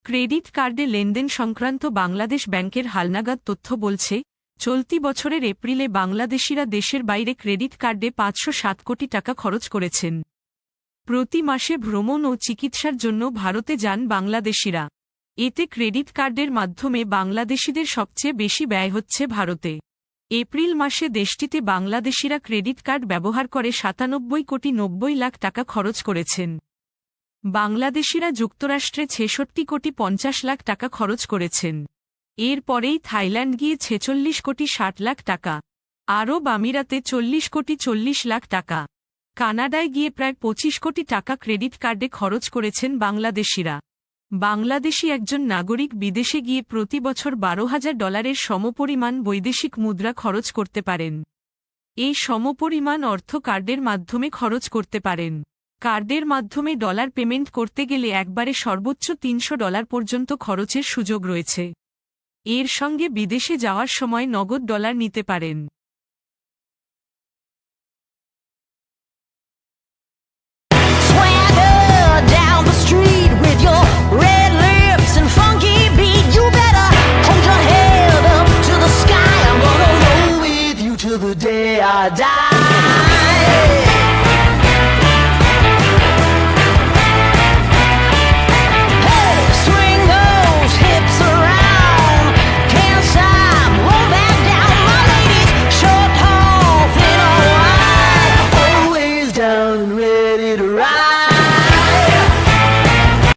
Credit কার্ডে লেনদেন সংক্রান্ত বাংলাদেশ ব্যাংকের হালনাগাদ তথ্য বলছে, চলতি বছরের এপ্রিলে বাংলাদেশিরা দেশের বাইরে ক্রেডিট কার্ডে ৫০৭ কোটি টাকা খরচ করেছেন। প্রতি মাসে ভ্রমণ ও চিকিৎসার জন্য ভারতে যান বাংলাদেশিরা। এতে ক্রেডিট কার্ডের মাধ্যমে বাংলাদেশিদের সবচেয়ে বেশি ব্যয় হচ্ছে ভারতে। এপ্রিল মাসে দেশটিতে বাংলাদেশিরা ক্রেডিট কার্ড ব্যবহার করে ৯৭,৯০,০০,০০০ টাকা খরচ করেছেন। বাংলাদেশিরা যুক্তরাষ্ট্রে ৬৬,৫০,০০,০০০ টাকা খরচ করেছেন। এর পরেই থাইল্যান্ড গিয়ে ৪৬,৬০,০০,০০০ টাকা, আরব আমিরাতে ৪০,৪০,০০,০০০ টাকা, কানাডায় গিয়ে প্রায় ২৫ কোটি টাকা ক্রেডিট কার্ডে খরচ করেছেন বাংলাদেশিরা। বাংলাদেশি একজন নাগরিক বিদেশে গিয়ে প্রতি বছর $১২,০০০ সমপরিমাণ বৈদেশিক মুদ্রা খরচ করতে পারেন। এই সমপরিমাণ অর্থ কার্ডের মাধ্যমে খরচ করতে পারেন। কার্ডের মাধ্যমে ডলার পেমেন্ট করতে গেলে একবারে সর্বোচ্চ $৩০০ পর্যন্ত খরচের সুযোগ রয়েছে। এর সঙ্গে বিদেশে যাওয়ার সময় নগদ ডলার নিতে পারেন। The day I die.